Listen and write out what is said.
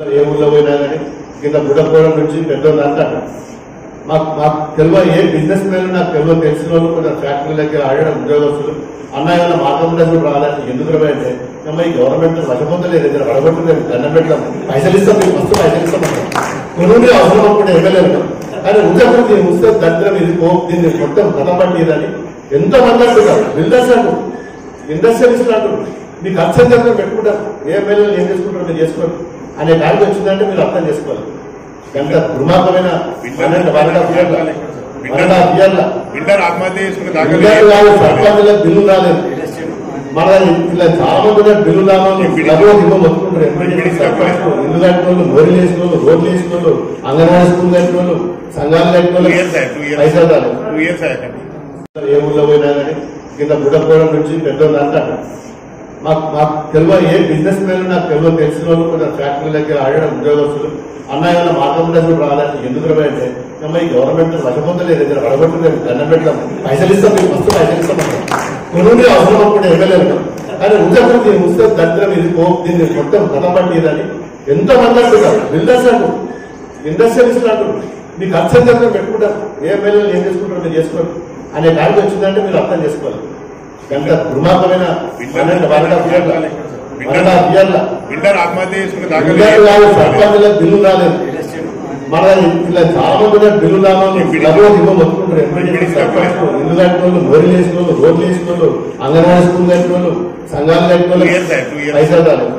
ఏ ఊళ్ళో పోయినా కానీ కింద బుడపోవడం నుంచి పెద్దోళ్ళు అంటారు. మాకు తెలివ ఏ బిజినెస్ మ్యాన్ నాకు తెలిసిన వాళ్ళు కొంచెం ఫ్యాక్టరీలకి ఆడడం ఉద్యోగస్తులు అన్న మార్గంలో కూడా రాలేదు. ఎందుకు అంటే ఈ గవర్నమెంట్ వశపొందలేదు, దగ్గర వడగొట్టలేదు, దండం పెట్టాం, పైసలు ఇస్తాం, మీకు మస్తు పైసలు ఇస్తాం, కొన్ని అవసరం అప్పుడు ఎమ్మెల్యేలు కానీ ఉద్యోగం ముస్తే దరిద్రం ఇది దీన్ని మొత్తం కథపట్టిదని ఎంతో మంది అంటున్నారు. బిల్డర్స్ అంటారు, ఇండస్ట్రియలిస్ట్ అంటారు, మీకు అత్యంత పెట్టుకుంటారు. ఏ ఎమ్మెల్యేలు ఏం చేసుకుంటారో మీరు చేసుకోండి అనే కాడికి వచ్చిందంటే మీరు అర్థం చేసుకోవాలి. ఎంత దుర్మార్గమైన బిల్లు రాలేదు. మన ఇలా చాలా మంది బిల్లు రావాలి మొత్తుకుంటారు. ఇల్లు కట్టిన వాళ్ళు, మోరీలు వేసిన వాళ్ళు, రోడ్లు వేసిన వాళ్ళు, అంగన్వాడీ స్కూల్ కట్టిన వాళ్ళు, సంఘాలు కట్టిన వాళ్ళు పైసలు రాలేదు. ఏ ఊళ్ళో పోయినా కానీ కింద బుడపోవడం నుంచి పెద్దోళ్ళు అంటారు. మాకు తెలివ ఏ బిజినెస్ మ్యాన్ నాకు తెలిసిన వాళ్ళు కొంచెం ఫ్యాక్టరీలకి ఆడడం ఉద్యోగస్తులు అన్న మార్గంలో కూడా రాలేదు. ఎందుకు అంటే ఈ గవర్నమెంట్ వశపొందలేదు, దగ్గర వడగొట్టలేదు, దండం పెట్టాం, పైసలు ఇస్తాం, మీకు మస్తు పైసలు ఇస్తాం, కొన్ని అవసరం అప్పుడు ఎమ్మెల్యేలు కానీ ఉద్యోగం ముస్తే దరిద్రం ఇది దీన్ని మొత్తం కథపట్టిదని ఎంతో మంది అంటున్నారు. బిల్డర్స్ అంటారు, ఇండస్ట్రియలిస్ట్ అంటారు, మీకు అత్యంత పెట్టుకుంటారు. ఏ ఎమ్మెల్యేలు ఏం చేసుకుంటారో మీరు చేసుకోండి అనే కాడికి వచ్చిందంటే మీరు అర్థం చేసుకోవాలి. ఎంత దుర్మార్గమైన బిల్లు రాలేదు. మన ఇలా చాలా మంది బిల్లు రావాలి మొత్తుకుంటారు. ఇల్లు కట్టిన వాళ్ళు, మోరీలు వేసిన వాళ్ళు, రోడ్లు వేసిన వాళ్ళు, అంగన్వాడీ స్కూల్ కట్టిన వాళ్ళు, సంఘాలు కట్టిన వాళ్ళు పైసలు రాలేదు.